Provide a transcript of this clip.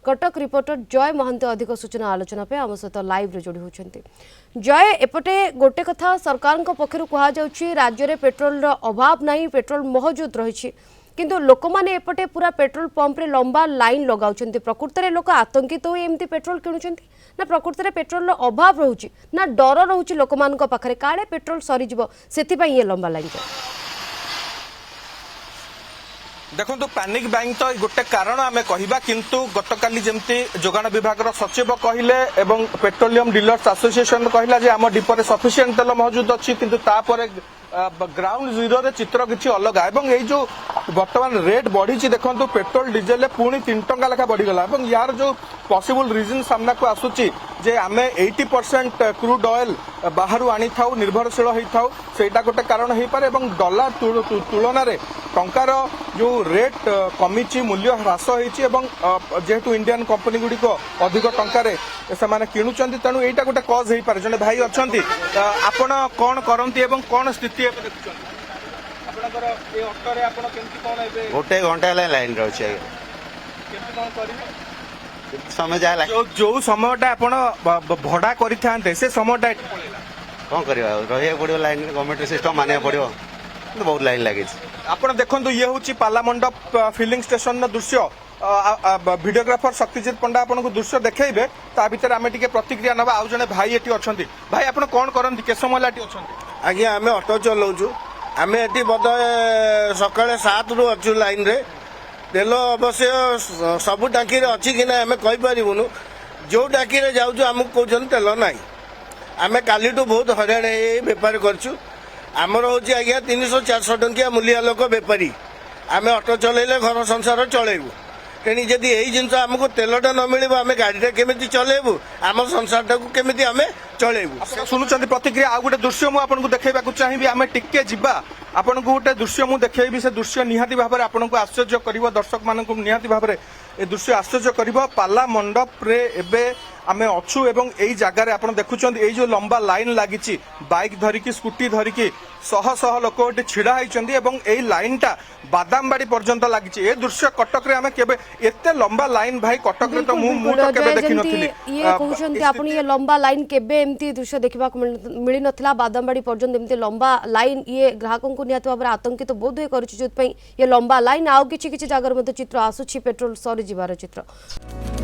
Cuttack reporter जय महांत अधिक सूचना आलोचना पे आम सहित लाइव रे जोड़ी होती। जय एपटे गोटे कथा सरकार पक्षर कहुच्छी राज्य में पेट्रोल अभाव नहीं, पेट्रोल महजूद रही किंतु लोक मैंने एपटे पूरा पेट्रोल पंप रे लंबा लाइन लगाउं। प्रकृत में लोक आतंकित हो एमती पेट्रोल किणुंट ना प्रकृत में पेट्रोल अभाव रोचे ना डर रोचे लोक मान पाखे काले पेट्रोल सरीज से ये लंबा लाइन देखो पैनिक बाइंग तो गोटे कारण आम कहवा किंतु गतकाली जमती जोगाण विभाग सचिव कहले एवं पेट्रोलियम डीलर्स एसोसिएशन कहला जे आम डिपोरे सफिशिएंट तेल मौजूद अच्छी किंतु तापर ग्राउंड जीरो रे चित्र किसी अलग एवं ये जो बर्तमान रेट बढ़ी देखो पेट्रोल डीजेल पुणी 3 टंका लेखा बढ़ीगला यार जो पॉसिबल रीजन सामना को आसूची जे आमे 80% क्रूड ऑयल बाहर आनी थाउ निर्भरशील होता सेटा गोटे कारण हो पारे एवं डॉलर तुलन में टंकार जो रेट कमी मूल्य ह्रास होती जेहेतु इंडियन कंपनी गुड़िक अधिक टंकार से किणुंट तेणु यहाँ गोटे कज हो पारे। जड़े भाई अच्छा आपण कौन करती कौन स्थिति गोटे घंटा लाइन रही समय जाए जो समयटा आपण भड़ा करते से समयटा कौन कर रहा पड़ो लाइन गवर्नमेंट सिस्टम मानिया पड़ो बहुत लाइन लगे। आपण देखो ये हूँ पालामंडप फिलिंग स्टेशन दृश्य वीडियोग्राफर शक्तिजित पंडा आपन को दृश्य देखेबे ता भीतर आमे टिके प्रतिक्रिया नबा। आउ जने भाई एटी अछंती भाई आपण कोन करंती के समय लाटी अछंती आज्ञा आमे ऑटो चलाउछु आमे एटी बद सकाळे 7 रु अछु लाइन रे तेल अवश्य सब टांकी रे अछि कि ना आमे कहि परिबुनु जो टांकी रे जाउछु हमकु कहउछन तेल नाही आमे कालीटू बहुत हराण बेपार करछु आमर होची आज्ञा 300-400 टंकिया मूल्य लोक बेपारी आमे ऑटो चलेले घर संसार चलेबु तेणी जदि यही जिन आमको तेलटा न मिल आम गाड़ी केमी चलेबू आम संसार केमी आम चलेबू। शुणुंट प्रतिक्रिया आ गोटे दृश्य मुझे देखा चाहिए आम टिके जा आपन को गोटे दृश्य मुझे देखी से दृश्य निहाती भाव में आपको आश्चर्य कर दर्शक मान निहाती भाव में ए दृश्य आश्चर्य कर पाला मंडप रे एबे आमे अच्छू एवं यही जगार आप देखुं ये जो लंबा लाइन लगी बाइक धरिकी स्कूटी धरिकी शह शह लोक ये छिड़ा होती यही लाइन टा बादामबाड़ी पर्यंत लगी ए दृश्य कटक रे आमे केबे एते लंबा लाइन भाई कटक रे तो मु तो केबे देखि नथिली ये कहउछन्ती आपण ये लंबा लाइन केबे एमती दृश्य देखबा मिली नथिला बादामबाड़ी पर्यंत एमती लंबा लाइन ये ग्राहकों को नियत भाव आतंकित बोध होय करूछि जोत पई ये लंबा लाइन आउ किछि किछि जगह मध्ये चित्र आसुछि पेट्रोल सरी जिवार चित्र।